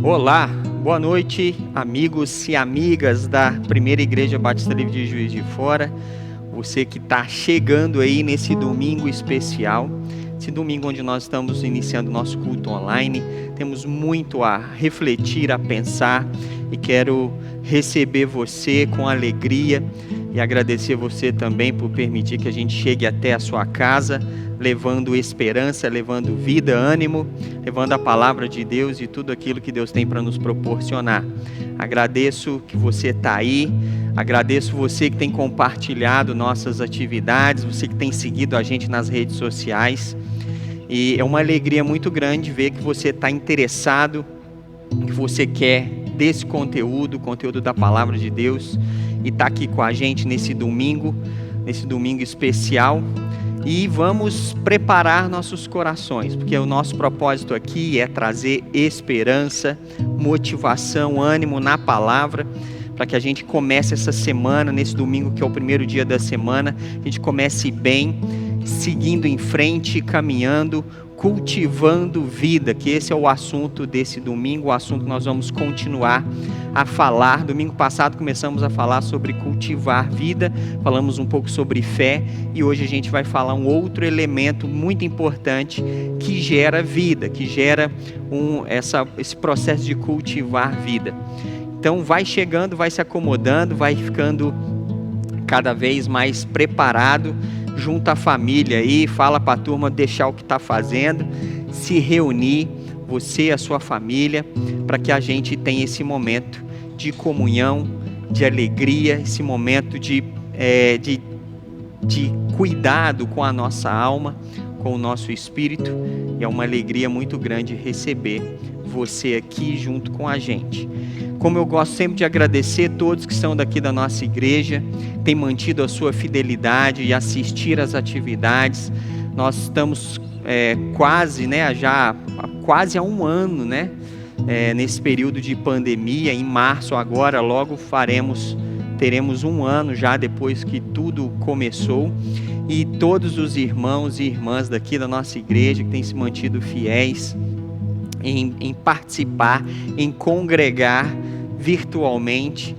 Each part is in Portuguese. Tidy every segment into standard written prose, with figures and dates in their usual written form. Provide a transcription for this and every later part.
Olá, boa noite, amigos e amigas da Primeira Igreja Batista Livre de Juiz de Fora. Você que está chegando aí nesse domingo especial, esse domingo onde nós estamos iniciando nosso culto online. Temos muito a refletir, a pensar, e quero receber você com alegria e agradecer você também por permitir que a gente chegue até a sua casa, levando esperança, levando vida, ânimo, levando a palavra de Deus e tudo aquilo que Deus tem para nos proporcionar. Agradeço que você está aí, agradeço você que tem compartilhado nossas atividades, você que tem seguido a gente nas redes sociais, e é uma alegria muito grande ver que você está interessado, que você quer desse conteúdo da palavra de Deus, e está aqui com a gente nesse domingo especial. E vamos preparar nossos corações, porque o nosso propósito aqui é trazer esperança, motivação, ânimo na palavra, para que a gente comece essa semana, nesse domingo que é o primeiro dia da semana, a gente comece bem, seguindo em frente, caminhando, cultivando vida, que esse é o assunto desse domingo, o assunto que nós vamos continuar a falar. Domingo passado começamos a falar sobre cultivar vida, falamos um pouco sobre fé, e hoje a gente vai falar um outro elemento muito importante que gera vida, que gera esse processo de cultivar vida. Então vai chegando, vai se acomodando, vai ficando cada vez mais preparado, junta a família aí, fala para a turma deixar o que está fazendo, se reunir, você e a sua família, para que a gente tenha esse momento de comunhão, de alegria, esse momento de cuidado com a nossa alma, com o nosso espírito. É uma alegria muito grande receber você aqui junto com a gente. Como eu gosto sempre de agradecer todos que são daqui da nossa igreja, têm mantido a sua fidelidade e assistir às atividades. Nós estamos quase há um ano, nesse período de pandemia. Em março agora, logo teremos um ano já depois que tudo começou. E todos os irmãos e irmãs daqui da nossa igreja que têm se mantido fiéis em participar, em congregar virtualmente,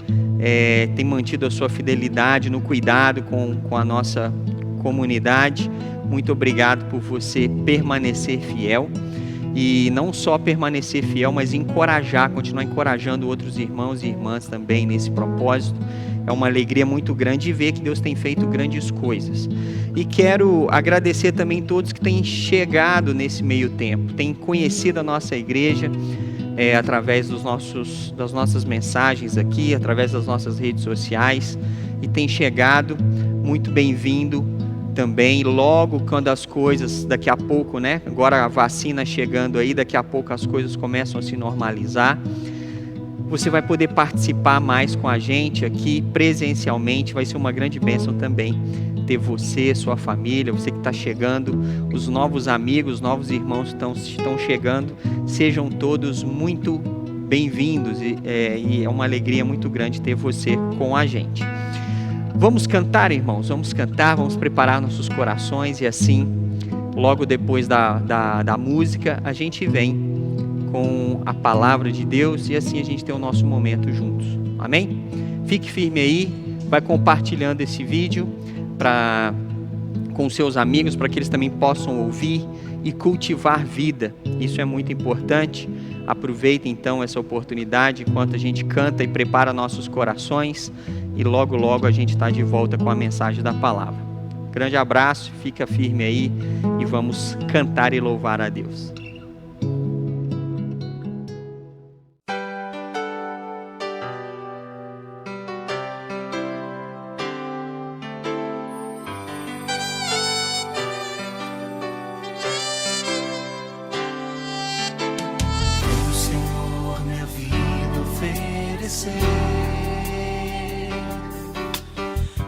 tem mantido a sua fidelidade no cuidado com a nossa comunidade. Muito obrigado por você permanecer fiel, e não só permanecer fiel, mas continuar encorajando outros irmãos e irmãs também nesse propósito. É uma alegria muito grande ver que Deus tem feito grandes coisas. E quero agradecer também todos que têm chegado nesse meio tempo, têm conhecido a nossa igreja através das nossas mensagens aqui, através das nossas redes sociais, e têm chegado. Muito bem-vindo também. Logo quando as coisas, daqui a pouco, agora a vacina chegando aí, daqui a pouco as coisas começam a se normalizar, você vai poder participar mais com a gente aqui presencialmente. Vai ser uma grande bênção também ter você, sua família, você que está chegando, os novos amigos, os novos irmãos que estão chegando. Sejam todos muito bem-vindos, e é uma alegria muito grande ter você com a gente. Vamos cantar, irmãos, vamos cantar, vamos preparar nossos corações, e assim, logo depois da música, a gente vem com a palavra de Deus, e assim a gente tem o nosso momento juntos. Amém? Fique firme aí, vai compartilhando esse vídeo com seus amigos, para que eles também possam ouvir e cultivar vida. Isso é muito importante. Aproveita então essa oportunidade enquanto a gente canta e prepara nossos corações, e logo logo a gente está de volta com a mensagem da palavra. Grande abraço, fica firme aí e vamos cantar e louvar a Deus.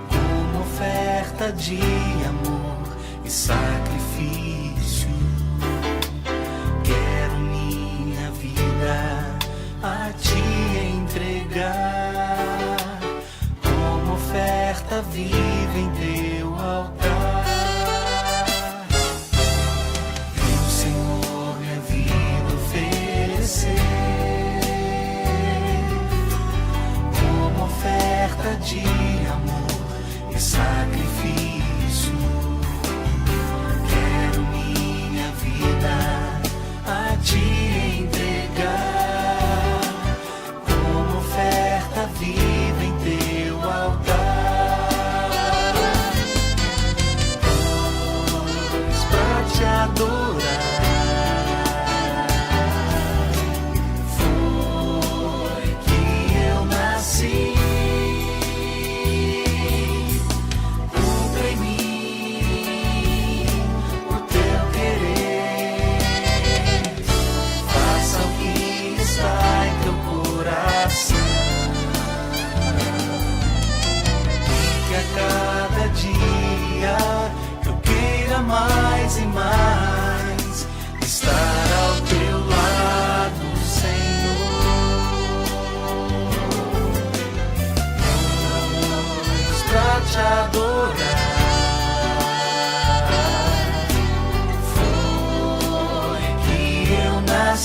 Como oferta de amor e sacrifício, quero minha vida a te entregar, como oferta viva em teu altar. Vem, Senhor, minha vida oferecer.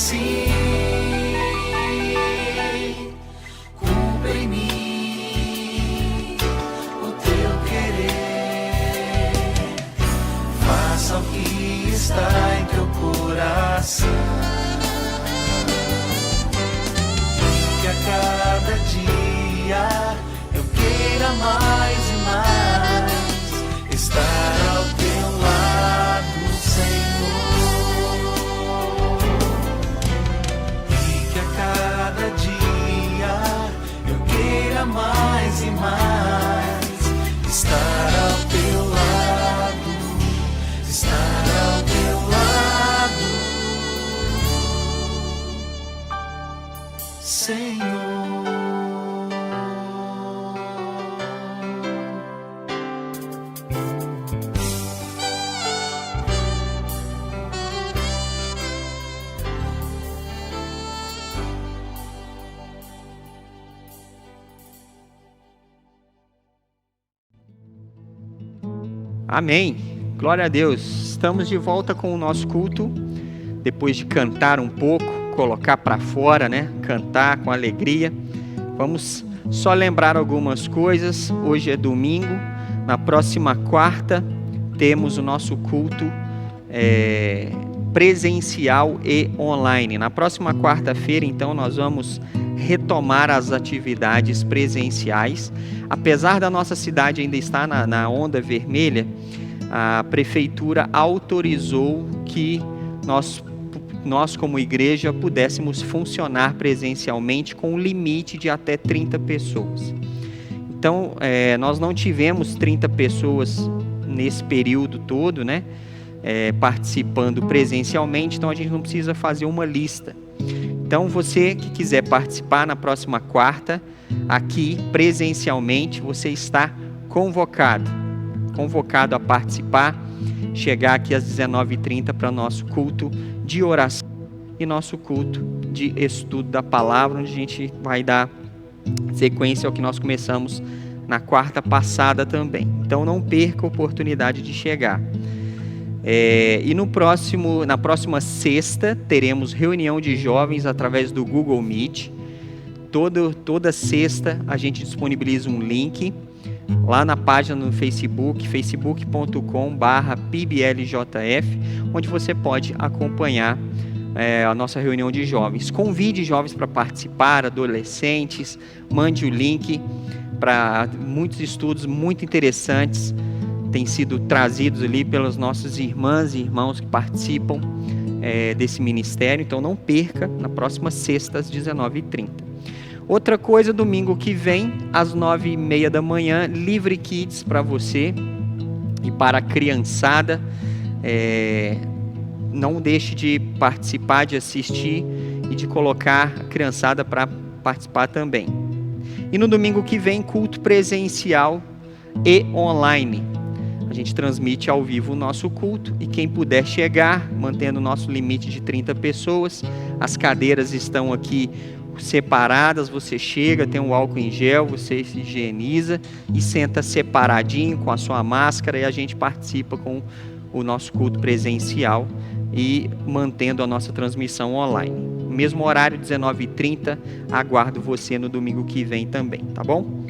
sim, cumpra em mim o teu querer, faça o que está em teu coração, e que a cada dia eu queira mais e mais estar ao teu lado, Senhor, e que a cada dia eu queira mais e mais estar ao teu lado, estar ao teu lado, Senhor. Amém. Glória a Deus. Estamos de volta com o nosso culto. Depois de cantar um pouco, colocar para fora, né? Cantar com alegria. Vamos só lembrar algumas coisas. Hoje é domingo. Na próxima quarta temos o nosso culto presencial e online. Na próxima quarta-feira, então, nós vamos retomar as atividades presenciais. Apesar da nossa cidade ainda estar na onda vermelha, a prefeitura autorizou que nós como igreja pudéssemos funcionar presencialmente com um limite de até 30 pessoas. Então, nós não tivemos 30 pessoas nesse período todo, né, participando presencialmente, então a gente não precisa fazer uma lista. Então, você que quiser participar na próxima quarta, aqui presencialmente, você está convocado a participar, chegar aqui às 19h30 para nosso culto de oração e nosso culto de estudo da palavra, onde a gente vai dar sequência ao que nós começamos na quarta passada também. Então, não perca a oportunidade de chegar. E na próxima sexta teremos reunião de jovens através do Google Meet. Toda sexta a gente disponibiliza um link lá na página no Facebook, facebook.com/pbljf, onde você pode acompanhar a nossa reunião de jovens. Convide jovens para participar, adolescentes, mande o link para muitos estudos muito interessantes têm sido trazidos ali pelas nossas irmãs e irmãos que participam desse ministério. Então não perca, na próxima sexta às 19h30. Outra coisa, domingo que vem, às 9h30 da manhã, Livre Kids para você e para a criançada. Não deixe de participar, de assistir e de colocar a criançada para participar também. E no domingo que vem, culto presencial e online. A gente transmite ao vivo o nosso culto e quem puder chegar, mantendo o nosso limite de 30 pessoas, as cadeiras estão aqui separadas, você chega, tem um álcool em gel, você se higieniza e senta separadinho com a sua máscara e a gente participa com o nosso culto presencial e mantendo a nossa transmissão online. Mesmo horário, 19h30, aguardo você no domingo que vem também, tá bom?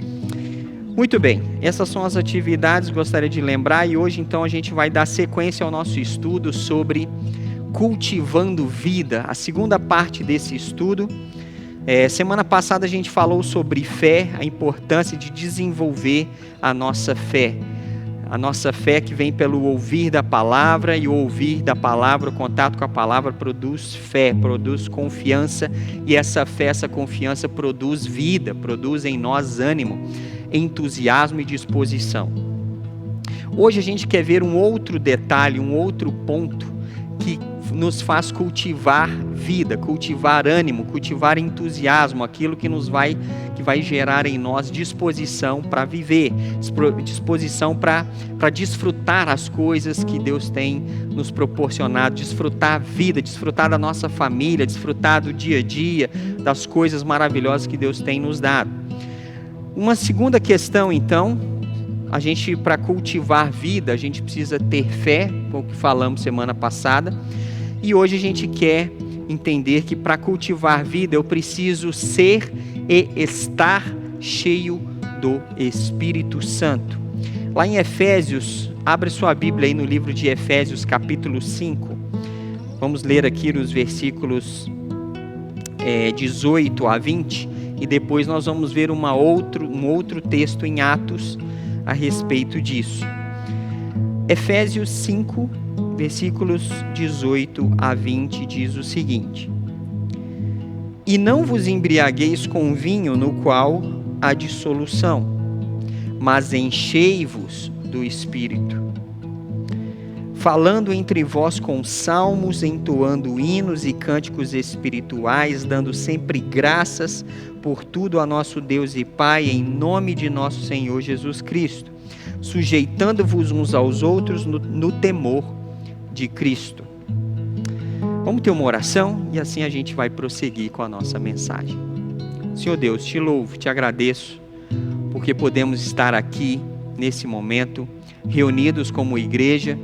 Muito bem, essas são as atividades, gostaria de lembrar, e hoje então a gente vai dar sequência ao nosso estudo sobre cultivando vida, a segunda parte desse estudo. Semana passada a gente falou sobre fé, a importância de desenvolver a nossa fé que vem pelo ouvir da palavra, e o ouvir da palavra, o contato com a palavra produz fé, produz confiança, e essa fé, essa confiança produz vida, produz em nós ânimo, entusiasmo e disposição. Hoje a gente quer ver um outro detalhe, um outro ponto que nos faz cultivar vida, cultivar ânimo, cultivar entusiasmo, aquilo que vai gerar em nós disposição para viver, disposição para desfrutar as coisas que Deus tem nos proporcionado, desfrutar a vida, desfrutar da nossa família, desfrutar do dia a dia, das coisas maravilhosas que Deus tem nos dado. Uma segunda questão, então, para cultivar vida, a gente precisa ter fé, como que falamos semana passada, e hoje a gente quer entender que para cultivar vida eu preciso ser e estar cheio do Espírito Santo. Lá em Efésios, abre sua Bíblia aí no livro de Efésios, capítulo 5. Vamos ler aqui os versículos 18 a 20, e depois nós vamos ver um outro texto em Atos a respeito disso. Efésios 5, versículos 18 a 20, diz o seguinte: E não vos embriagueis com vinho no qual há dissolução, mas enchei-vos do Espírito, falando entre vós com salmos, entoando hinos e cânticos espirituais, dando sempre graças por tudo a nosso Deus e Pai, em nome de nosso Senhor Jesus Cristo, sujeitando-vos uns aos outros no temor de Cristo. Vamos ter uma oração e assim a gente vai prosseguir com a nossa mensagem. Senhor Deus, te louvo, te agradeço, porque podemos estar aqui nesse momento, reunidos como igreja,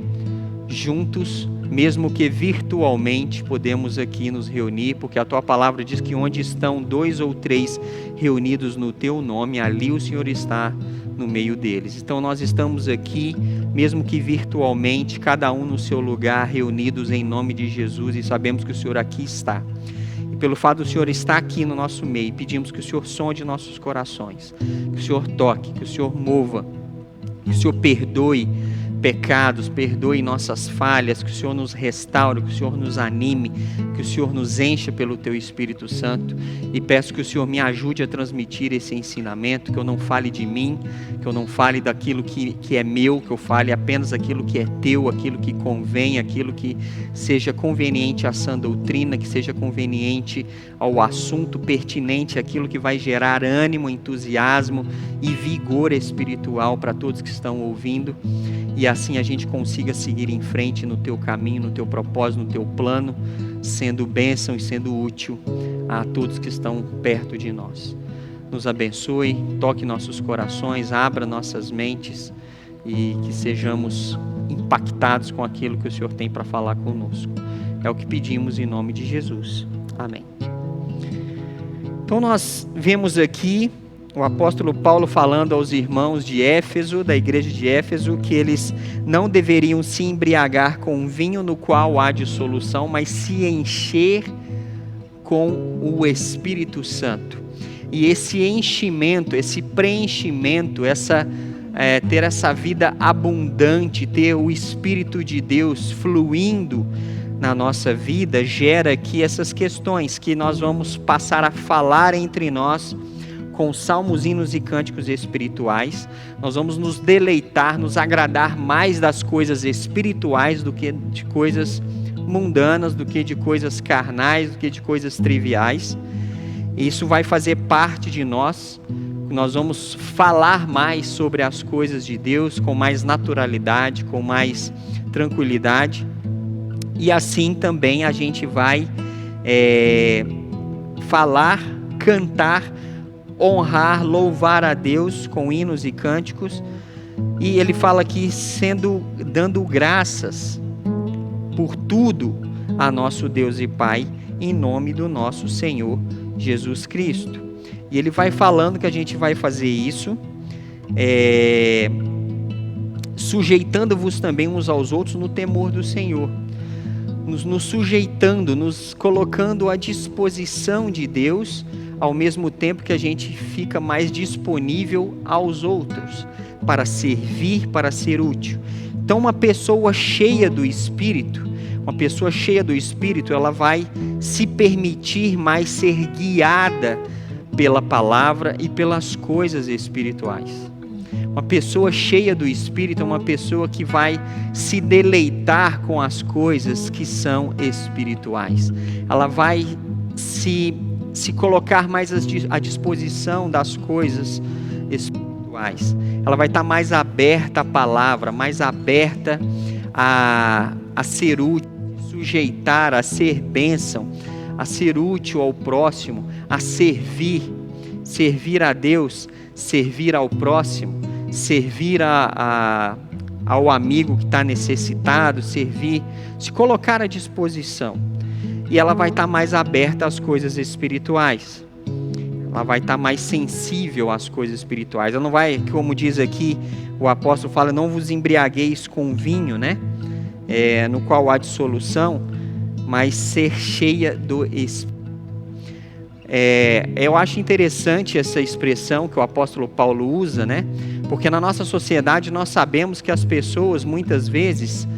juntos, mesmo que virtualmente, podemos aqui nos reunir, porque a tua palavra diz que onde estão 2 ou 3 reunidos no teu nome, ali o Senhor está no meio deles. Então nós estamos aqui, mesmo que virtualmente, cada um no seu lugar, reunidos em nome de Jesus, e sabemos que o Senhor aqui está. E pelo fato do Senhor estar aqui no nosso meio, pedimos que o Senhor sonde nossos corações, que o Senhor toque, que o Senhor mova, que o Senhor perdoe pecados, perdoe nossas falhas, que o Senhor nos restaure, que o Senhor nos anime, que o Senhor nos encha pelo Teu Espírito Santo, e peço que o Senhor me ajude a transmitir esse ensinamento, que eu não fale de mim, que eu não fale daquilo que é meu, que eu fale apenas aquilo que é Teu, aquilo que convém, aquilo que seja conveniente à sã doutrina, que seja conveniente ao assunto pertinente, aquilo que vai gerar ânimo, entusiasmo e vigor espiritual para todos que estão ouvindo, e assim a gente consiga seguir em frente no Teu caminho, no Teu propósito, no Teu plano, sendo bênção e sendo útil a todos que estão perto de nós. Nos abençoe, toque nossos corações, abra nossas mentes e que sejamos impactados com aquilo que o Senhor tem para falar conosco. É o que pedimos em nome de Jesus. Amém. Então nós vemos aqui o apóstolo Paulo falando aos irmãos de Éfeso, da igreja de Éfeso, que eles não deveriam se embriagar com vinho no qual há dissolução, mas se encher com o Espírito Santo. E esse enchimento, esse preenchimento, ter essa vida abundante, ter o Espírito de Deus fluindo na nossa vida, gera aqui essas questões que nós vamos passar a falar entre nós, com salmos, hinos e cânticos espirituais. Nós vamos nos deleitar, nos agradar mais das coisas espirituais do que de coisas mundanas, do que de coisas carnais, do que de coisas triviais. E isso vai fazer parte de nós. Nós vamos falar mais sobre as coisas de Deus com mais naturalidade, com mais tranquilidade. E assim também a gente vai falar, cantar, honrar, louvar a Deus com hinos e cânticos. E ele fala aqui dando graças por tudo a nosso Deus e Pai, em nome do nosso Senhor Jesus Cristo. E ele vai falando que a gente vai fazer isso, sujeitando-vos também uns aos outros no temor do Senhor, nos sujeitando, nos colocando à disposição de Deus, ao mesmo tempo que a gente fica mais disponível aos outros, para servir, para ser útil. Então uma pessoa cheia do Espírito, ela vai se permitir mais ser guiada pela palavra e pelas coisas espirituais. Uma pessoa cheia do Espírito é uma pessoa que vai se deleitar com as coisas que são espirituais. Ela vai se colocar mais à disposição das coisas espirituais. Ela vai estar mais aberta à palavra, mais aberta a ser útil, sujeitar, a ser bênção, a ser útil ao próximo, a servir a Deus, servir ao próximo, servir ao amigo que está necessitado, se colocar à disposição. e ela vai estar mais aberta às coisas espirituais. Ela vai estar mais sensível às coisas espirituais. Ela não vai, como diz aqui, o apóstolo fala, não vos embriagueis com vinho, né? No qual há dissolução, mas ser cheia do Espírito. Eu acho interessante essa expressão que o apóstolo Paulo usa, né? Porque na nossa sociedade nós sabemos que as pessoas muitas vezes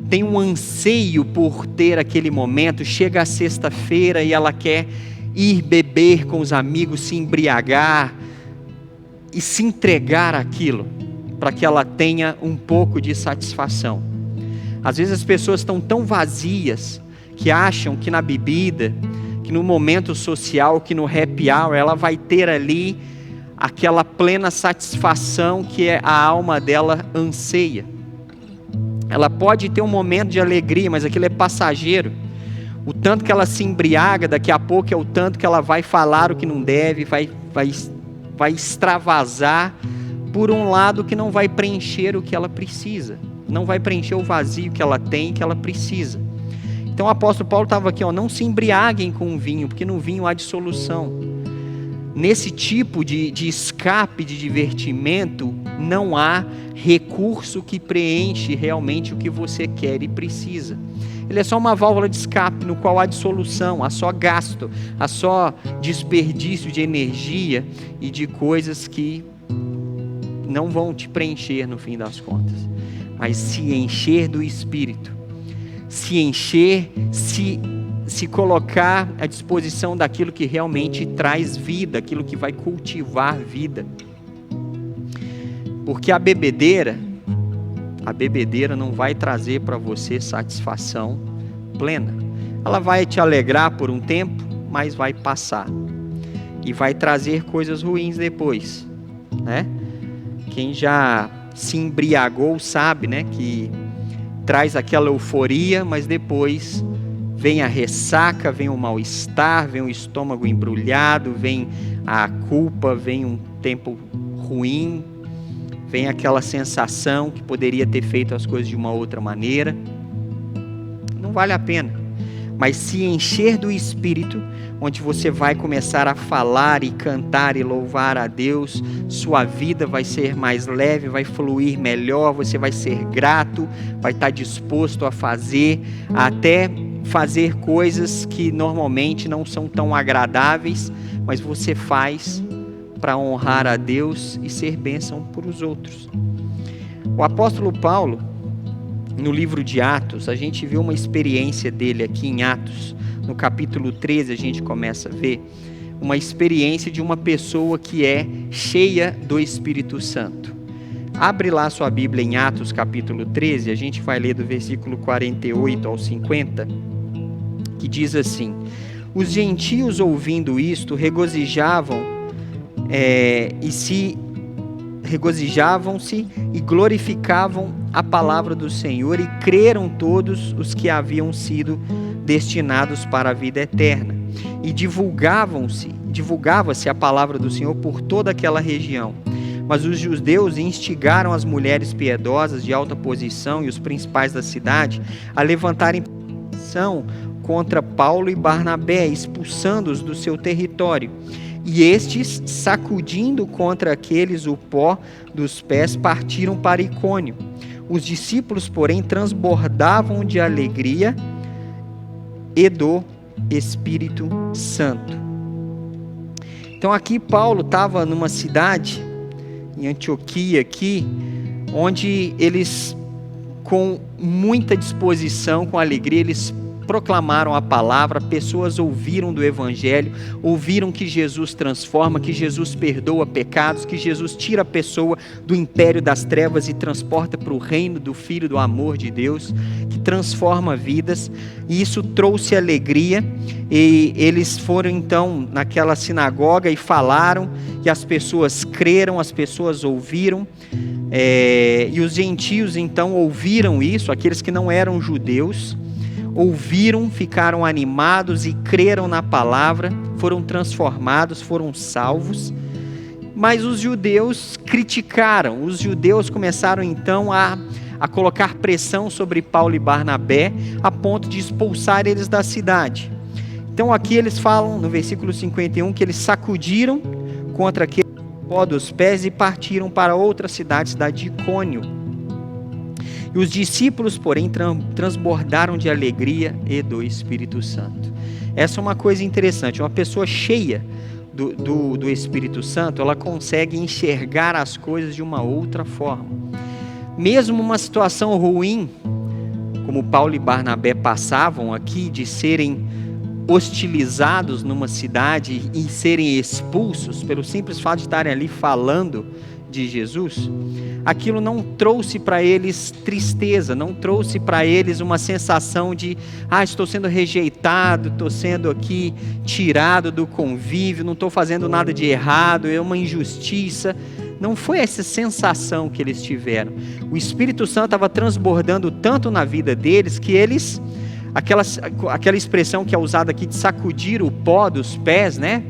têm um anseio por ter aquele momento. Chega a sexta-feira e ela quer ir beber com os amigos, se embriagar e se entregar àquilo, para que ela tenha um pouco de satisfação. Às vezes as pessoas estão tão vazias que acham que na bebida, que no momento social, que no happy hour, ela vai ter ali aquela plena satisfação que a alma dela anseia. Ela pode ter um momento de alegria, mas aquilo é passageiro. O tanto que ela se embriaga, daqui a pouco é o tanto que ela vai falar o que não deve, vai extravasar por um lado que não vai preencher o que ela precisa, não vai preencher o vazio que ela tem, que ela precisa. Então o apóstolo Paulo estava aqui, não se embriaguem com o vinho, porque no vinho há dissolução. Nesse tipo de escape, de divertimento, não há recurso que preenche realmente o que você quer e precisa. Ele é só uma válvula de escape no qual há dissolução, há só gasto, há só desperdício de energia e de coisas que não vão te preencher no fim das contas. Mas se encher do Espírito, se encher, se colocar à disposição daquilo que realmente traz vida, aquilo que vai cultivar vida. Porque a bebedeira não vai trazer para você satisfação plena. Ela vai te alegrar por um tempo, mas vai passar. E vai trazer coisas ruins depois, né? Quem já se embriagou sabe, né, que traz aquela euforia, mas depois vem a ressaca, vem o mal-estar, vem o estômago embrulhado, vem a culpa, vem um tempo ruim, vem aquela sensação que poderia ter feito as coisas de uma outra maneira. Não vale a pena. Mas se encher do Espírito, onde você vai começar a falar e cantar e louvar a Deus, sua vida vai ser mais leve, vai fluir melhor, você vai ser grato, vai estar disposto a fazer, até fazer coisas que normalmente não são tão agradáveis, mas você faz para honrar a Deus e ser bênção para os outros. O apóstolo Paulo, no livro de Atos, a gente viu uma experiência dele aqui em Atos, no capítulo 13 a gente começa a ver uma experiência de uma pessoa que é cheia do Espírito Santo. Abre lá sua Bíblia em Atos capítulo 13, a gente vai ler do versículo 48 ao 50, que diz assim: os gentios ouvindo isto regozijavam-se e glorificavam a palavra do Senhor, e creram todos os que haviam sido destinados para a vida eterna. E divulgava-se a palavra do Senhor por toda aquela região. Mas os judeus instigaram as mulheres piedosas de alta posição e os principais da cidade a levantarem petição contra Paulo e Barnabé, expulsando-os do seu território. E estes, sacudindo contra aqueles o pó dos pés, partiram para Icônio. Os discípulos, porém, transbordavam de alegria e do Espírito Santo. Então aqui Paulo estava numa cidade, em Antioquia aqui, onde eles, com muita disposição, com alegria, eles proclamaram a palavra, pessoas ouviram do Evangelho, ouviram que Jesus transforma, que Jesus perdoa pecados, que Jesus tira a pessoa do império das trevas e transporta para o reino do Filho do amor de Deus, que transforma vidas, e isso trouxe alegria, e eles foram então naquela sinagoga e falaram, e as pessoas creram, as pessoas ouviram, e os gentios então ouviram isso, aqueles que não eram judeus, ouviram, ficaram animados e creram na palavra, foram transformados, foram salvos. Mas os judeus criticaram, os judeus começaram então a a colocar pressão sobre Paulo e Barnabé, a ponto de expulsar eles da cidade. Então aqui eles falam, no versículo 51, que eles sacudiram contra aquele pó dos pés e partiram para outra cidade, cidade de Icônio. E os discípulos, porém, transbordaram de alegria e do Espírito Santo. Essa é uma coisa interessante. Uma pessoa cheia do Espírito Santo, ela consegue enxergar as coisas de uma outra forma. Mesmo uma situação ruim, como Paulo e Barnabé passavam aqui, de serem hostilizados numa cidade e serem expulsos pelo simples fato de estarem ali falando de Jesus, aquilo não trouxe para eles tristeza, não trouxe para eles uma sensação de estou sendo rejeitado, estou sendo aqui tirado do convívio, não estou fazendo nada de errado, é uma injustiça. Não foi essa sensação que eles tiveram. O Espírito Santo estava transbordando tanto na vida deles que eles, aquela expressão que é usada aqui de sacudir o pó dos pés, né?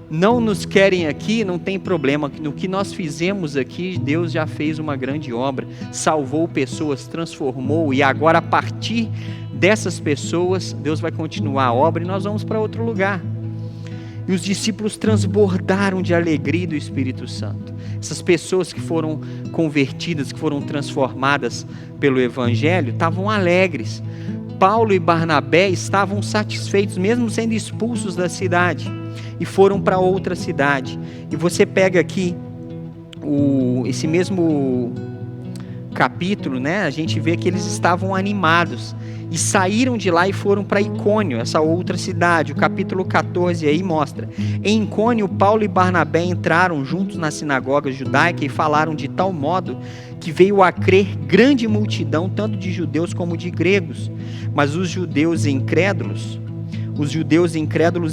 Não nos querem aqui, não tem problema. No que nós fizemos aqui, Deus já fez uma grande obra, salvou pessoas, transformou, e agora a partir dessas pessoas, Deus vai continuar a obra e nós vamos para outro lugar. E os discípulos transbordaram de alegria do Espírito Santo. Essas pessoas que foram convertidas, que foram transformadas pelo Evangelho, estavam alegres. Paulo e Barnabé estavam satisfeitos, mesmo sendo expulsos da cidade, e foram para outra cidade. E você pega aqui esse mesmo capítulo, né? A gente vê que eles estavam animados e saíram de lá e foram para Icônio, essa outra cidade. O capítulo 14 aí mostra: em Icônio, Paulo e Barnabé entraram juntos na sinagoga judaica e falaram de tal modo que veio a crer grande multidão, tanto de judeus como de gregos. Mas os judeus incrédulos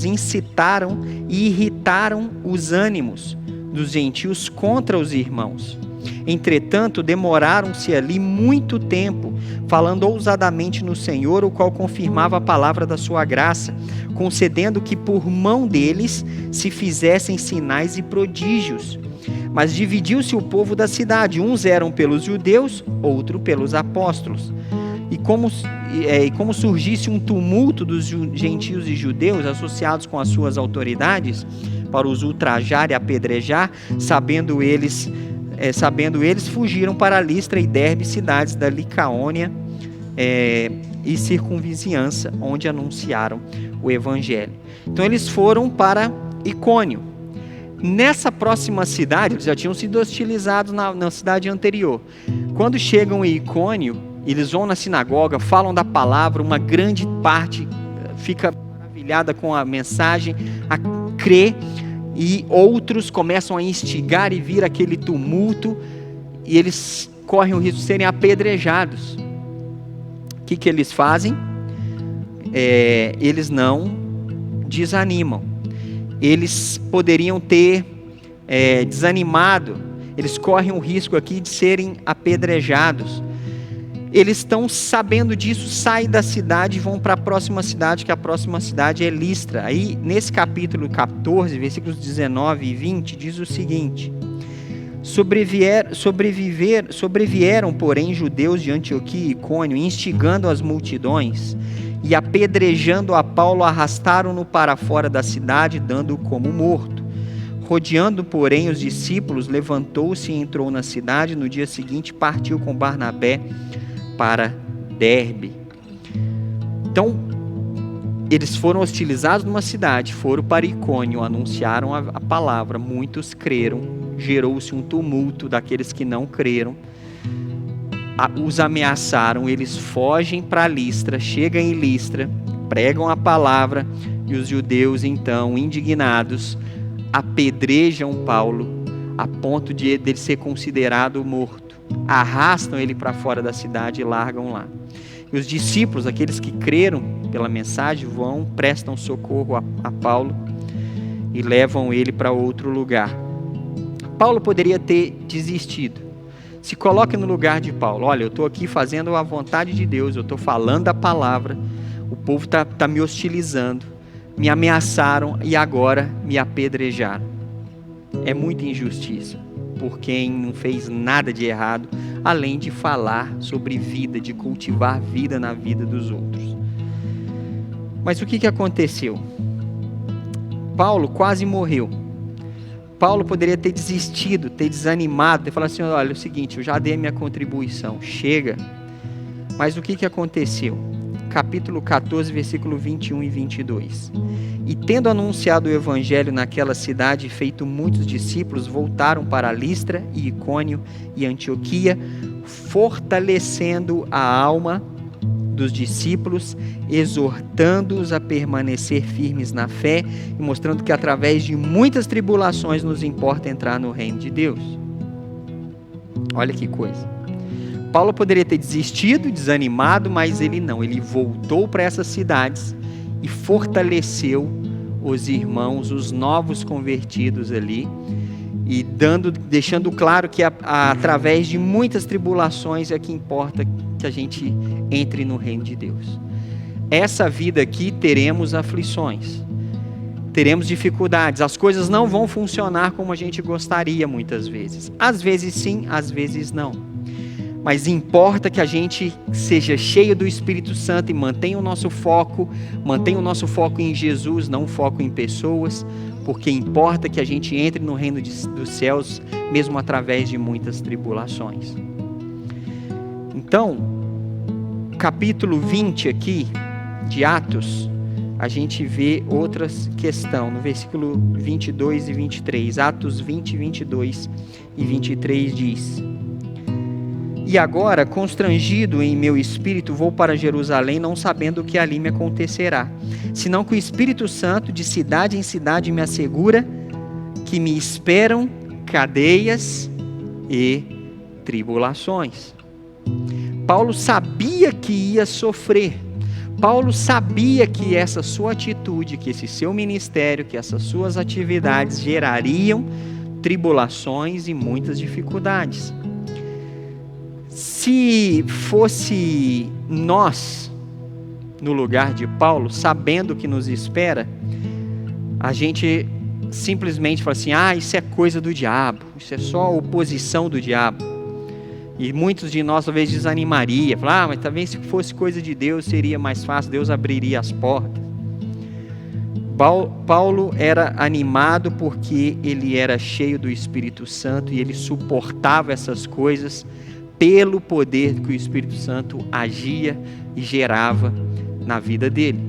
incitaram e irritaram os ânimos dos gentios contra os irmãos. Entretanto, demoraram-se ali muito tempo, falando ousadamente no Senhor, o qual confirmava a palavra da sua graça, concedendo que por mão deles se fizessem sinais e prodígios. Mas dividiu-se o povo da cidade, uns eram pelos judeus, outros pelos apóstolos. E como surgisse um tumulto dos gentios e judeus associados com as suas autoridades para os ultrajar e apedrejar, sabendo eles, fugiram para Listra e Derbe, cidades da Licaônia e circunvizinhança, onde anunciaram o Evangelho. Então eles foram para Icônio. Nessa próxima cidade, eles já tinham sido hostilizados na cidade anterior. Quando chegam em Icônio, eles vão na sinagoga, falam da palavra, uma grande parte fica maravilhada com a mensagem, a crer, e outros começam a instigar e vir aquele tumulto, e eles correm o risco de serem apedrejados. O que eles fazem? Eles não desanimam. Eles poderiam ter desanimado, eles correm o risco aqui de serem apedrejados. Eles estão sabendo disso, saem da cidade e vão para a próxima cidade, que a próxima cidade é Listra. Aí, nesse capítulo 14, versículos 19 e 20, diz o seguinte: Sobrevieram, porém, judeus de Antioquia e Icônio, instigando as multidões, e apedrejando a Paulo, arrastaram-no para fora da cidade, dando-o como morto. Rodeando, porém, os discípulos, levantou-se e entrou na cidade. No dia seguinte, partiu com Barnabé para Derbe. Então, eles foram hostilizados numa cidade, foram para Icônio, anunciaram a palavra, muitos creram, gerou-se um tumulto daqueles que não creram, os ameaçaram, eles fogem para Listra, chegam em Listra, pregam a palavra, e os judeus, então, indignados, apedrejam Paulo, a ponto de ele ser considerado morto. Arrastam ele para fora da cidade e largam lá. E os discípulos, aqueles que creram pela mensagem, vão, prestam socorro a Paulo e levam ele para outro lugar. Paulo poderia ter desistido. Se coloque no lugar de Paulo. Olha, eu estou aqui fazendo a vontade de Deus, eu estou falando a palavra, o povo está me hostilizando, me ameaçaram e agora me apedrejaram. É muita injustiça. por quem não fez nada de errado, além de falar sobre vida, de cultivar vida na vida dos outros. Mas o que aconteceu? Paulo quase morreu. Paulo poderia ter desistido, ter desanimado, ter falado assim: olha, é o seguinte, eu já dei a minha contribuição, chega. Mas o que aconteceu? Capítulo 14, versículo 21 e 22. E tendo anunciado o evangelho naquela cidade e feito muitos discípulos, voltaram para Listra e Icônio e Antioquia, fortalecendo a alma dos discípulos, exortando-os a permanecer firmes na fé e mostrando que através de muitas tribulações nos importa entrar no reino de Deus. Olha que coisa. Paulo poderia ter desistido, desanimado, mas ele não. Ele voltou para essas cidades e fortaleceu os irmãos, os novos convertidos ali, e deixando claro que através de muitas tribulações é que importa que a gente entre no reino de Deus. Essa vida aqui teremos aflições, teremos dificuldades, as coisas não vão funcionar como a gente gostaria muitas vezes. Às vezes sim, às vezes não. Mas importa que a gente seja cheio do Espírito Santo e mantenha o nosso foco em Jesus, não foco em pessoas, porque importa que a gente entre no reino dos céus, mesmo através de muitas tribulações. Então, capítulo 20 aqui, de Atos, a gente vê outra questão, no versículo 22 e 23, Atos 20, 22 e 23 diz: E agora, constrangido em meu espírito, vou para Jerusalém, não sabendo o que ali me acontecerá, senão que o Espírito Santo de cidade em cidade me assegura que me esperam cadeias e tribulações. Paulo sabia que ia sofrer. Paulo sabia que essa sua atitude, que esse seu ministério, que essas suas atividades gerariam tribulações e muitas dificuldades. Se fosse nós no lugar de Paulo, sabendo o que nos espera, a gente simplesmente fala assim: isso é coisa do diabo, isso é só oposição do diabo. E muitos de nós talvez desanimaria, falar: mas talvez se fosse coisa de Deus seria mais fácil, Deus abriria as portas. Paulo era animado porque ele era cheio do Espírito Santo e ele suportava essas coisas pelo poder que o Espírito Santo agia e gerava na vida dele.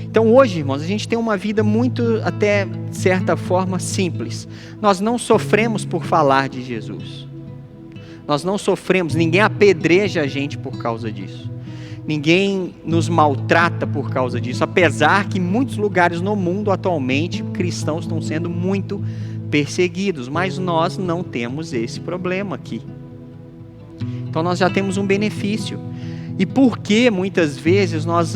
Então hoje, irmãos, a gente tem uma vida muito, até de certa forma, simples. Nós não sofremos por falar de Jesus. Nós não sofremos, ninguém apedreja a gente por causa disso. Ninguém nos maltrata por causa disso, apesar que em muitos lugares no mundo atualmente cristãos estão sendo muito perseguidos, mas nós não temos esse problema aqui. Então nós já temos um benefício. E por que muitas vezes nós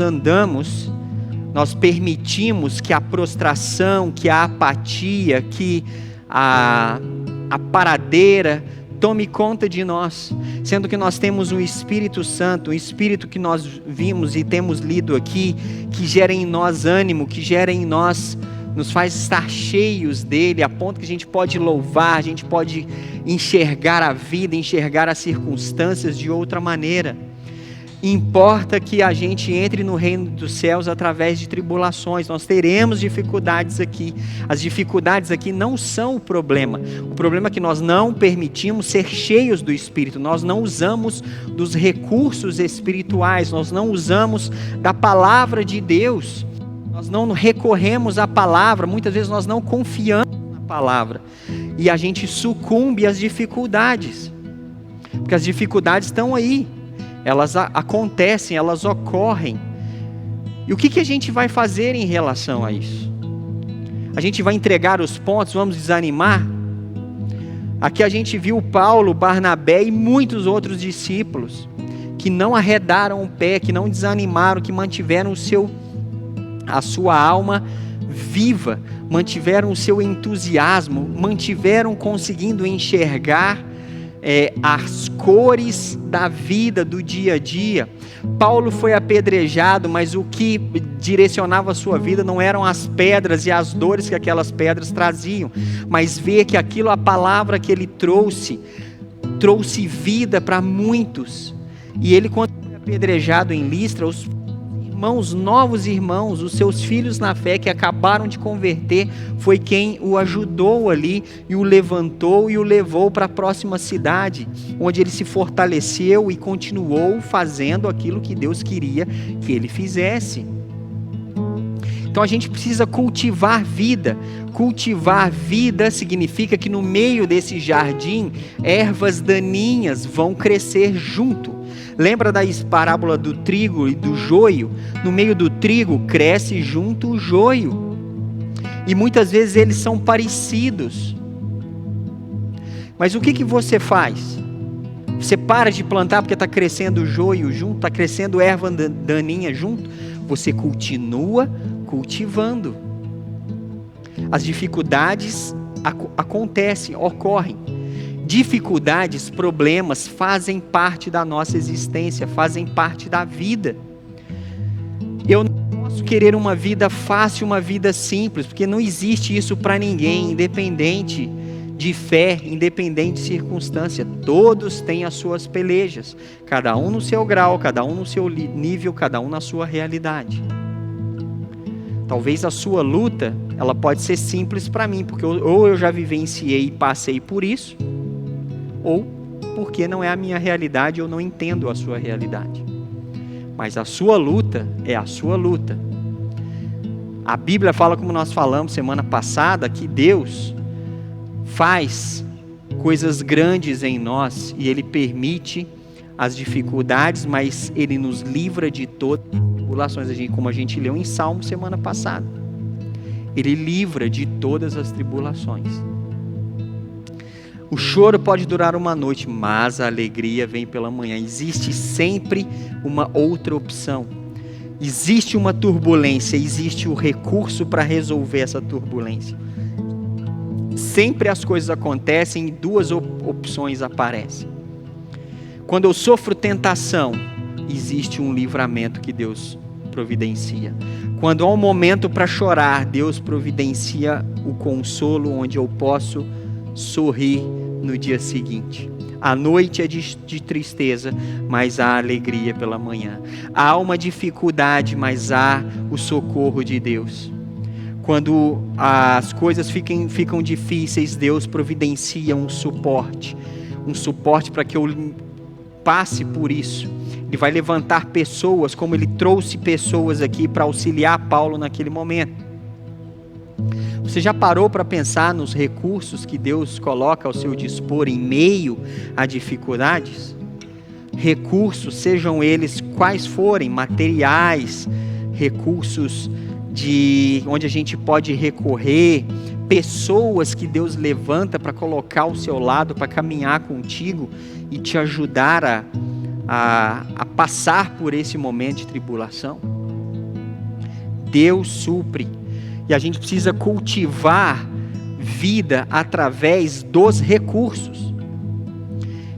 permitimos que a prostração, que a apatia, que a paradeira tome conta de nós, sendo que nós temos o Espírito Santo, o Espírito que nós vimos e temos lido aqui, que gera em nós ânimo, que gera em nós, nos faz estar cheios dele, a ponto que a gente pode louvar, a gente pode enxergar a vida, enxergar as circunstâncias de outra maneira. Importa que a gente entre no reino dos céus através de tribulações. Nós teremos dificuldades aqui. As dificuldades aqui não são o problema. O problema é que nós não permitimos ser cheios do Espírito. Nós não usamos dos recursos espirituais. Nós não usamos da palavra de Deus. Nós não recorremos à palavra. Muitas vezes nós não confiamos na palavra. E a gente sucumbe às dificuldades. Porque as dificuldades estão aí. Elas acontecem, elas ocorrem. E o que a gente vai fazer em relação a isso? A gente vai entregar os pontos, vamos desanimar? Aqui a gente viu Paulo, Barnabé e muitos outros discípulos que não arredaram o pé, que não desanimaram, que mantiveram a sua alma viva, mantiveram o seu entusiasmo, mantiveram conseguindo enxergar as cores da vida, do dia a dia. Paulo foi apedrejado, mas o que direcionava a sua vida não eram as pedras e as dores que aquelas pedras traziam, mas ver que aquilo, a palavra que ele trouxe vida para muitos. E ele, quando foi apedrejado em Listra, os irmãos, novos irmãos, os seus filhos na fé que acabaram de converter, foi quem o ajudou ali e o levantou e o levou para a próxima cidade, onde ele se fortaleceu e continuou fazendo aquilo que Deus queria que ele fizesse. Então a gente precisa cultivar vida. Cultivar vida significa que no meio desse jardim, ervas daninhas vão crescer junto. Lembra da parábola do trigo e do joio? No meio do trigo cresce junto o joio. E muitas vezes eles são parecidos. Mas o que você faz? Você para de plantar porque está crescendo o joio junto, está crescendo erva daninha junto? Você continua cultivando. As dificuldades acontecem, ocorrem. Dificuldades, problemas fazem parte da nossa existência, fazem parte da vida. Eu não posso querer uma vida fácil, uma vida simples, porque não existe isso para ninguém, independente de fé, independente de circunstância. Todos têm as suas pelejas, cada um no seu grau, cada um no seu nível, cada um na sua realidade. Talvez a sua luta, ela pode ser simples para mim, porque ou eu já vivenciei e passei por isso, ou porque não é a minha realidade, eu não entendo a sua realidade. Mas a sua luta é a sua luta. A Bíblia fala, como nós falamos semana passada, que Deus faz coisas grandes em nós e Ele permite as dificuldades, mas Ele nos livra de todas as tribulações, como a gente leu em Salmo semana passada. Ele livra de todas as tribulações. O choro pode durar uma noite, mas a alegria vem pela manhã. Existe sempre uma outra opção. Existe uma turbulência, existe o recurso para resolver essa turbulência. Sempre as coisas acontecem e duas opções aparecem. Quando eu sofro tentação, existe um livramento que Deus providencia. Quando há um momento para chorar, Deus providencia o consolo onde eu posso sorrir no dia seguinte. A noite é de tristeza, mas há alegria pela manhã. Há uma dificuldade, mas há o socorro de Deus. Quando as coisas ficam difíceis, Deus providencia um suporte para que eu passe por isso. Ele vai levantar pessoas, como Ele trouxe pessoas aqui para auxiliar Paulo naquele momento. Você já parou para pensar nos recursos que Deus coloca ao seu dispor em meio a dificuldades? Recursos, sejam eles quais forem, materiais, recursos de onde a gente pode recorrer, pessoas que Deus levanta para colocar ao seu lado, para caminhar contigo e te ajudar a passar por esse momento de tribulação. Deus supre. E a gente precisa cultivar vida através dos recursos.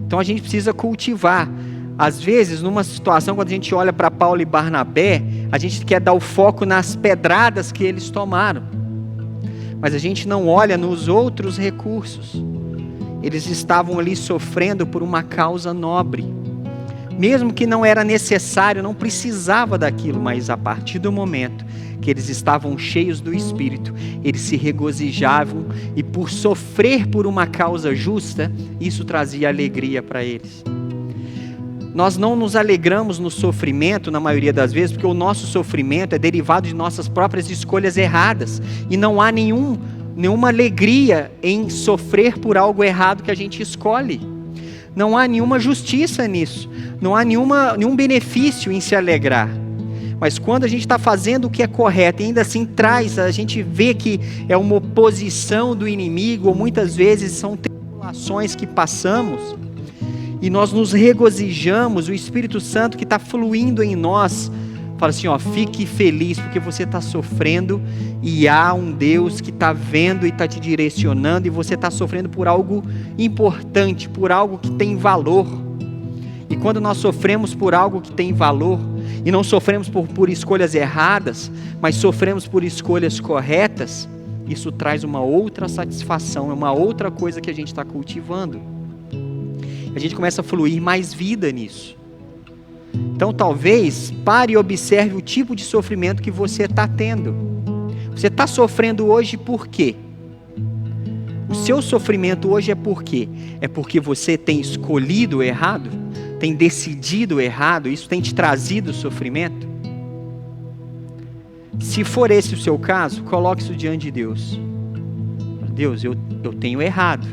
Então a gente precisa cultivar. Às vezes, numa situação, quando a gente olha para Paulo e Barnabé, a gente quer dar o foco nas pedradas que eles tomaram. Mas a gente não olha nos outros recursos. Eles estavam ali sofrendo por uma causa nobre. Mesmo que não era necessário, não precisava daquilo, mas a partir do momento que eles estavam cheios do Espírito, eles se regozijavam e por sofrer por uma causa justa, isso trazia alegria para eles. Nós não nos alegramos no sofrimento, na maioria das vezes, porque o nosso sofrimento é derivado de nossas próprias escolhas erradas, e não há nenhuma alegria em sofrer por algo errado que a gente escolhe. Não há nenhuma justiça nisso, não há nenhum benefício em se alegrar. Mas quando a gente está fazendo o que é correto e ainda assim a gente vê que é uma oposição do inimigo, ou muitas vezes são tribulações que passamos, e nós nos regozijamos, o Espírito Santo que está fluindo em nós, Fala assim, ó, fique feliz porque você está sofrendo e há um Deus que está vendo e está te direcionando, e você está sofrendo por algo importante, por algo que tem valor. E quando nós sofremos por algo que tem valor, e não sofremos por escolhas erradas, mas sofremos por escolhas corretas, isso traz uma outra satisfação, é uma outra coisa que a gente está cultivando. A gente começa a fluir mais vida nisso. Então talvez pare e observe o tipo de sofrimento que você está tendo. Você está sofrendo hoje por quê? O seu sofrimento hoje é por quê? É porque você tem escolhido errado? Tem decidido errado? Isso tem te trazido sofrimento? Se for esse o seu caso, coloque isso diante de Deus. Deus, eu tenho errado.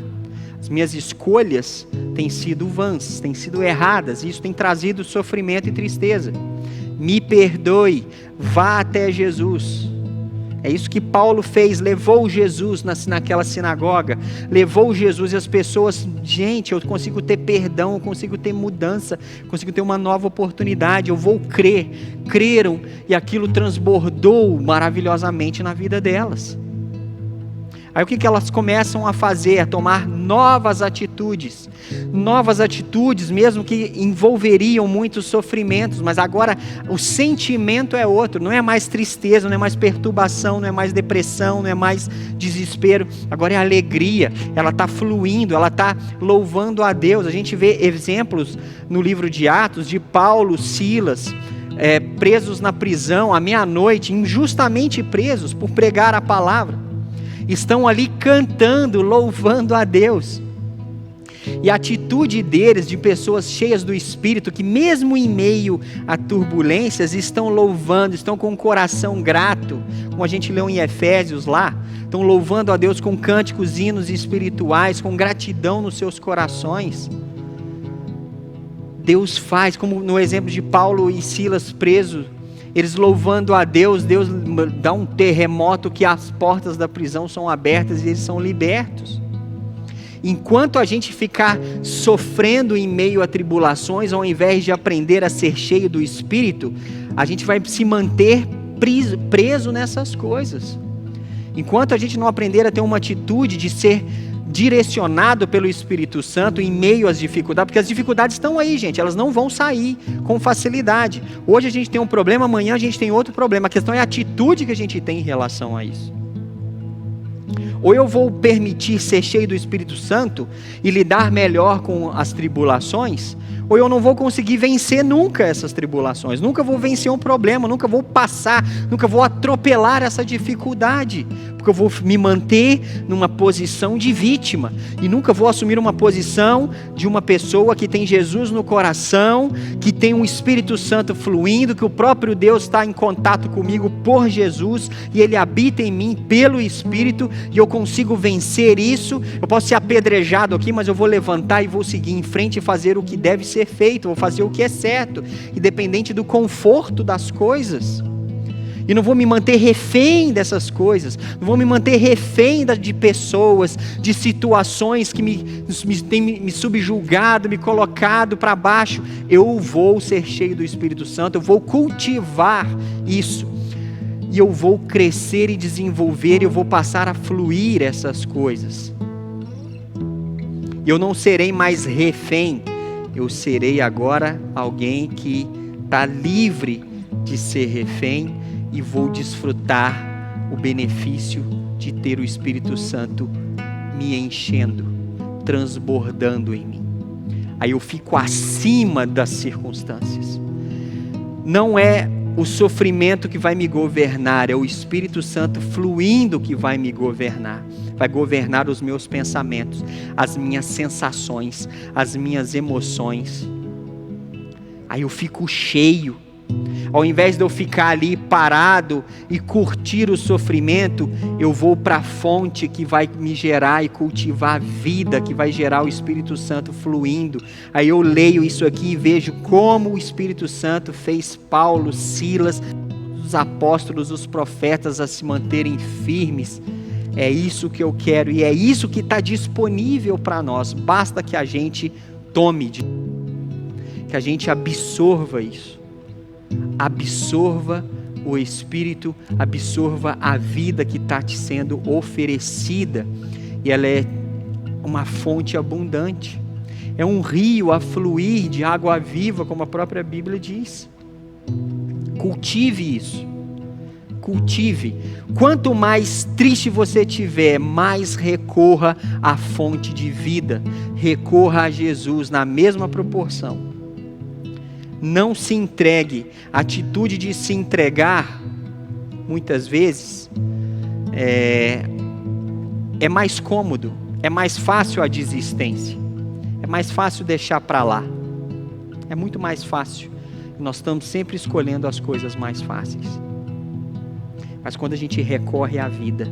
As minhas escolhas têm sido vãs, têm sido erradas, e isso tem trazido sofrimento e tristeza. Me perdoe, vá até Jesus. É isso que Paulo fez, levou Jesus naquela sinagoga, levou Jesus e as pessoas, gente, eu consigo ter perdão, eu consigo ter mudança, eu consigo ter uma nova oportunidade, eu vou crer. Creram e aquilo transbordou maravilhosamente na vida delas. Aí o que elas começam a fazer? A tomar novas atitudes mesmo que envolveriam muitos sofrimentos, mas agora o sentimento é outro, não é mais tristeza, não é mais perturbação, não é mais depressão, não é mais desespero, agora é alegria, ela está fluindo, ela está louvando a Deus. A gente vê exemplos no livro de Atos de Paulo, Silas, presos na prisão à meia-noite, injustamente presos por pregar a palavra. Estão ali cantando, louvando a Deus. E a atitude deles, de pessoas cheias do Espírito, que mesmo em meio a turbulências, estão louvando, estão com o coração grato, como a gente leu em Efésios lá, estão louvando a Deus com cânticos, hinos espirituais, com gratidão nos seus corações. Deus faz, como no exemplo de Paulo e Silas presos, eles louvando a Deus, Deus dá um terremoto que as portas da prisão são abertas e eles são libertos. Enquanto a gente ficar sofrendo em meio a tribulações, ao invés de aprender a ser cheio do Espírito, a gente vai se manter preso nessas coisas. Enquanto a gente não aprender a ter uma atitude de ser direcionado pelo Espírito Santo em meio às dificuldades, porque as dificuldades estão aí, gente, elas não vão sair com facilidade. Hoje a gente tem um problema, amanhã a gente tem outro problema. A questão é a atitude que a gente tem em relação a isso. Ou eu vou permitir ser cheio do Espírito Santo e lidar melhor com as tribulações, ou eu não vou conseguir vencer nunca essas tribulações, nunca vou vencer um problema, nunca vou passar, nunca vou atropelar essa dificuldade, porque eu vou me manter numa posição de vítima, e nunca vou assumir uma posição de uma pessoa que tem Jesus no coração, que tem um Espírito Santo fluindo, que o próprio Deus está em contato comigo por Jesus, e Ele habita em mim pelo Espírito, e eu consigo vencer isso. Eu posso ser apedrejado aqui, mas eu vou levantar e vou seguir em frente e fazer o que deve ser feito, vou fazer o que é certo, independente do conforto das coisas. E não vou me manter refém dessas coisas, não vou me manter refém de pessoas, de situações que têm me subjugado, me colocado para baixo. Eu vou ser cheio do Espírito Santo, eu vou cultivar isso, e eu vou crescer e desenvolver, e eu vou passar a fluir essas coisas. Eu não serei mais refém, eu serei agora alguém que está livre de ser refém, e vou desfrutar o benefício de ter o Espírito Santo me enchendo, transbordando em mim. Aí eu fico acima das circunstâncias. Não é o sofrimento que vai me governar, é o Espírito Santo fluindo que vai me governar. Vai governar os meus pensamentos, as minhas sensações, as minhas emoções. Aí eu fico cheio. Ao invés de eu ficar ali parado e curtir o sofrimento, eu vou para a fonte que vai me gerar e cultivar a vida, que vai gerar o Espírito Santo fluindo. Aí eu leio isso aqui e vejo como o Espírito Santo fez Paulo, Silas, os apóstolos, os profetas a se manterem firmes. É isso que eu quero e é isso que está disponível para nós. Basta que a gente tome, que a gente absorva isso. Absorva o Espírito, absorva a vida que está te sendo oferecida. E ela é uma fonte abundante. É um rio a fluir de água viva, como a própria Bíblia diz. Cultive isso. Cultive. Quanto mais triste você estiver, mais recorra à fonte de vida. Recorra a Jesus na mesma proporção. Não se entregue. A atitude de se entregar, muitas vezes, é mais cômodo, é mais fácil a desistência. É mais fácil deixar para lá. É muito mais fácil. Nós estamos sempre escolhendo as coisas mais fáceis. Mas quando a gente recorre à vida,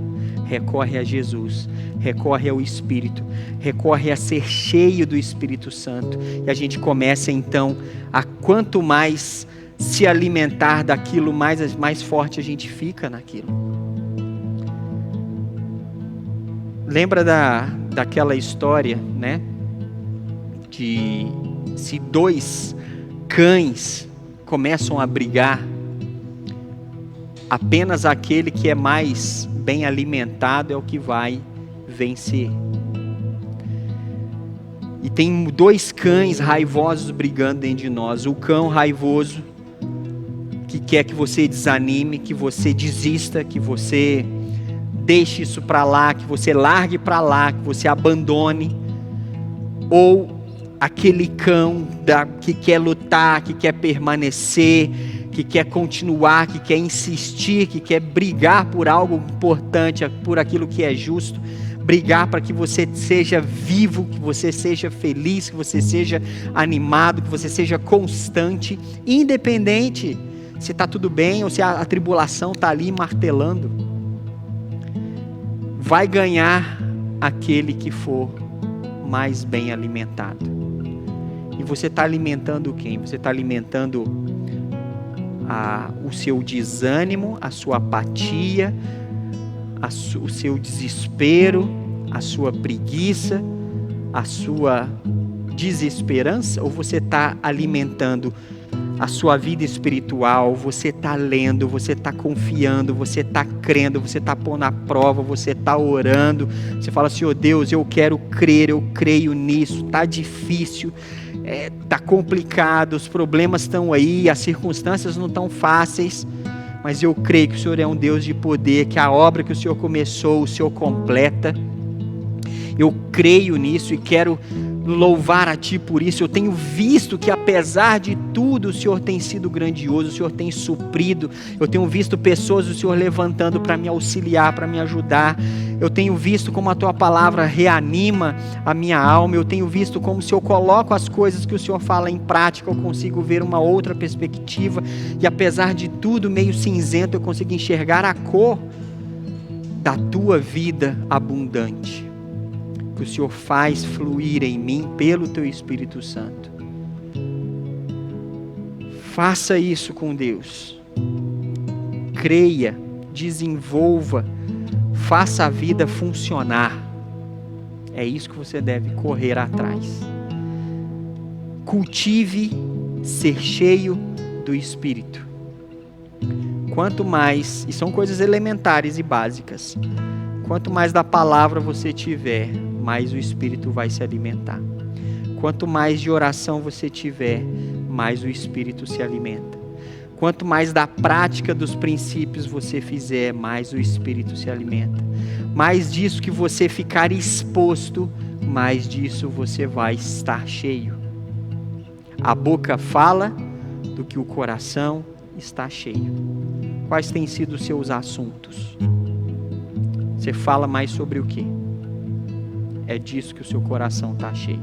recorre a Jesus, recorre ao Espírito, recorre a ser cheio do Espírito Santo, e a gente começa então a quanto mais se alimentar daquilo, mais forte a gente fica naquilo. Lembra daquela história, né? De se dois cães começam a brigar, apenas aquele que é mais bem alimentado é o que vai vencer. E tem dois cães raivosos brigando dentro de nós. O cão raivoso, que quer que você desanime, que você desista, que você deixe isso para lá, que você largue para lá, que você abandone. Ou aquele cão que quer lutar, que quer permanecer, que quer continuar, que quer insistir, que quer brigar por algo importante, por aquilo que é justo, brigar para que você seja vivo, que você seja feliz, que você seja animado, que você seja constante, independente se está tudo bem ou se a tribulação está ali martelando. Vai ganhar aquele que for mais bem alimentado. E você está alimentando quem? Você está alimentando o seu desânimo, a sua apatia, o seu desespero, a sua preguiça, a sua desesperança? Ou você está alimentando a sua vida espiritual? Você está lendo, você está confiando, você está crendo, você está pondo à prova, você está orando, você fala assim: oh Deus, eu quero crer, eu creio nisso, está difícil, está complicado, os problemas estão aí, as circunstâncias não estão fáceis, mas eu creio que o Senhor é um Deus de poder, que a obra que o Senhor começou, o Senhor completa. Eu creio nisso e quero louvar a Ti por isso. Eu tenho visto que apesar de tudo o Senhor tem sido grandioso, o Senhor tem suprido. Eu tenho visto pessoas do Senhor levantando para me auxiliar, para me ajudar. Eu tenho visto como a Tua palavra reanima a minha alma. Eu tenho visto como, se eu coloco as coisas que o Senhor fala em prática, eu consigo ver uma outra perspectiva. E apesar de tudo meio cinzento, eu consigo enxergar a cor da Tua vida abundante, que o Senhor faz fluir em mim pelo Teu Espírito Santo. Faça isso com Deus. Creia, desenvolva, faça a vida funcionar. É isso que você deve correr atrás. Cultive ser cheio do Espírito. Quanto mais, e são coisas elementares e básicas, quanto mais da palavra você tiver, mais o Espírito vai se alimentar. Quanto mais de oração você tiver, mais o Espírito se alimenta. Quanto mais da prática dos princípios você fizer, mais o Espírito se alimenta. Mais disso que você ficar exposto, mais disso você vai estar cheio. A boca fala do que o coração está cheio. Quais têm sido os seus assuntos? Você fala mais sobre o quê? É disso que o seu coração está cheio.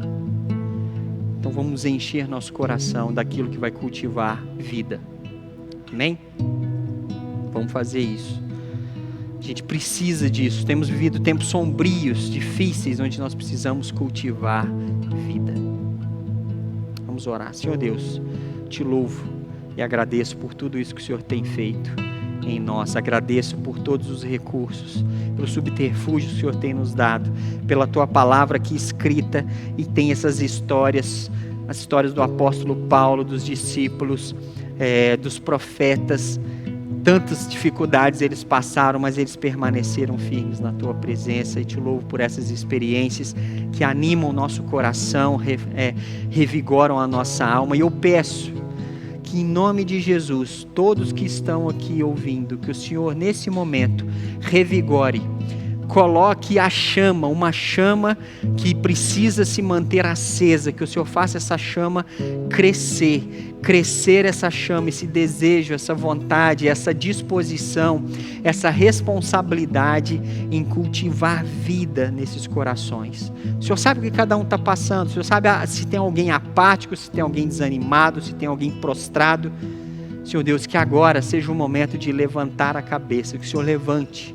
Então vamos encher nosso coração daquilo que vai cultivar vida. Amém? Vamos fazer isso. A gente precisa disso. Temos vivido tempos sombrios, difíceis, onde nós precisamos cultivar vida. Vamos orar. Senhor Deus, te louvo e agradeço por tudo isso que o Senhor tem feito em nós. Agradeço por todos os recursos, pelo subterfúgio que o Senhor tem nos dado, pela Tua palavra aqui escrita, e tem essas histórias as histórias do apóstolo Paulo, dos discípulos, dos profetas. Tantas dificuldades eles passaram, mas eles permaneceram firmes na tua presença, e te louvo por essas experiências que animam o nosso coração, revigoram a nossa alma. E eu peço que, em nome de Jesus, todos que estão aqui ouvindo, que o Senhor nesse momento revigore, coloque a chama, uma chama que precisa se manter acesa, que o Senhor faça essa chama crescer essa chama, esse desejo, essa vontade, essa disposição, essa responsabilidade em cultivar vida nesses corações. O Senhor sabe o que cada um está passando, o Senhor sabe se tem alguém apático, se tem alguém desanimado, se tem alguém prostrado. Senhor Deus, que agora seja o momento de levantar a cabeça, que o Senhor levante,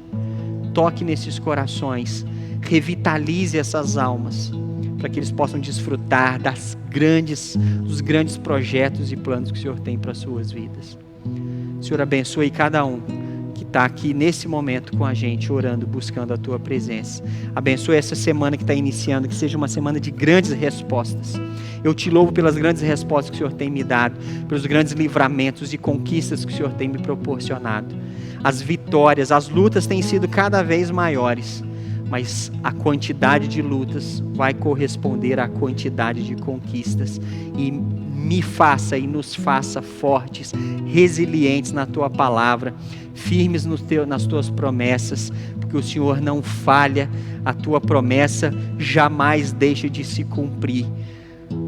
toque nesses corações, revitalize essas almas, para que eles possam desfrutar dos grandes projetos e planos que o Senhor tem para as suas vidas. O Senhor abençoe cada um que está aqui nesse momento com a gente, orando, buscando a Tua presença. Abençoe essa semana que está iniciando, que seja uma semana de grandes respostas. Eu te louvo pelas grandes respostas que o Senhor tem me dado, pelos grandes livramentos e conquistas que o Senhor tem me proporcionado. As vitórias, as lutas têm sido cada vez maiores, mas a quantidade de lutas vai corresponder à quantidade de conquistas. E me faça e nos faça fortes, resilientes na Tua palavra, firmes nas Tuas promessas, porque o Senhor não falha, a Tua promessa jamais deixa de se cumprir.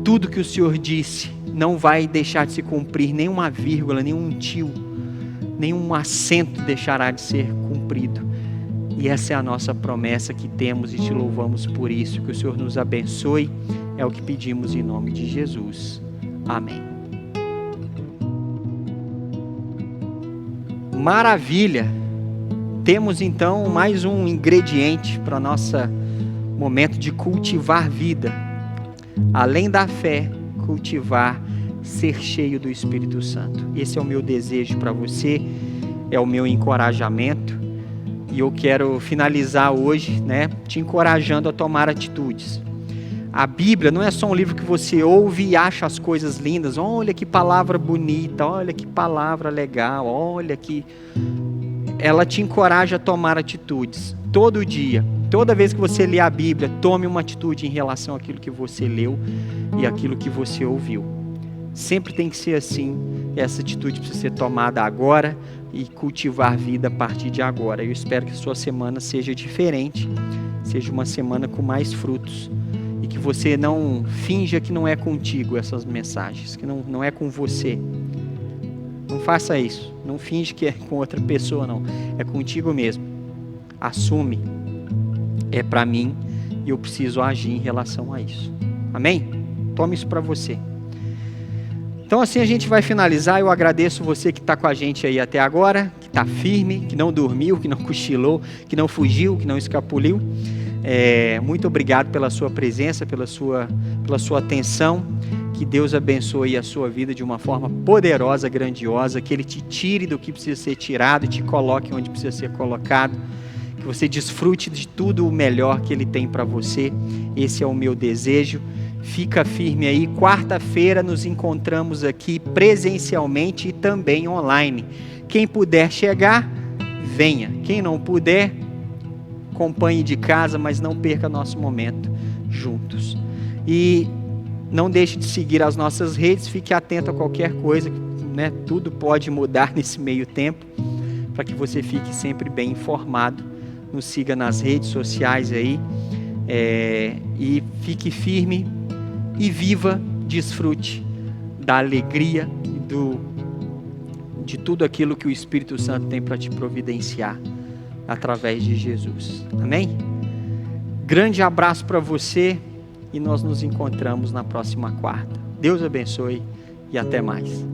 Tudo que o Senhor disse não vai deixar de se cumprir, nenhuma vírgula, nenhum tio, nenhum acento deixará de ser cumprido. E essa é a nossa promessa que temos, e te louvamos por isso. Que o Senhor nos abençoe, é o que pedimos em nome de Jesus. Amém. Maravilha! Temos então mais um ingrediente para o nosso momento de cultivar vida. Além da fé, cultivar, ser cheio do Espírito Santo. Esse é o meu desejo para você, é o meu encorajamento. E eu quero finalizar hoje, te encorajando a tomar atitudes. A Bíblia não é só um livro que você ouve e acha as coisas lindas. Olha que palavra bonita, olha que palavra legal, olha que... Ela te encoraja a tomar atitudes. Todo dia, toda vez que você lê a Bíblia, tome uma atitude em relação àquilo que você leu e àquilo que você ouviu. Sempre tem que ser assim. Essa atitude precisa ser tomada agora e cultivar vida a partir de agora. Eu espero que a sua semana seja diferente, seja uma semana com mais frutos, e que você não finja que não é contigo essas mensagens, que não é com você. Não faça isso, não finge que é com outra pessoa, não, é contigo mesmo. Assume, é para mim e eu preciso agir em relação a isso. Amém? Tome isso para você. Então assim a gente vai finalizar. Eu agradeço você que está com a gente aí até agora, que está firme, que não dormiu, que não cochilou, que não fugiu, que não escapuliu. Muito obrigado pela sua presença, pela sua atenção. Que Deus abençoe a sua vida de uma forma poderosa, grandiosa, que Ele te tire do que precisa ser tirado e te coloque onde precisa ser colocado. Que você desfrute de tudo o melhor que Ele tem para você. Esse é o meu desejo. Fica firme aí. Quarta-feira nos encontramos aqui presencialmente e também online. Quem puder chegar, venha. Quem não puder, acompanhe de casa, mas não perca nosso momento juntos. E não deixe de seguir as nossas redes, fique atento a qualquer coisa, tudo pode mudar nesse meio tempo, para que você fique sempre bem informado. Nos siga nas redes sociais aí, e fique firme e viva, desfrute da alegria de tudo aquilo que o Espírito Santo tem para te providenciar através de Jesus. Amém? Grande abraço para você e nós nos encontramos na próxima quarta. Deus abençoe e até mais.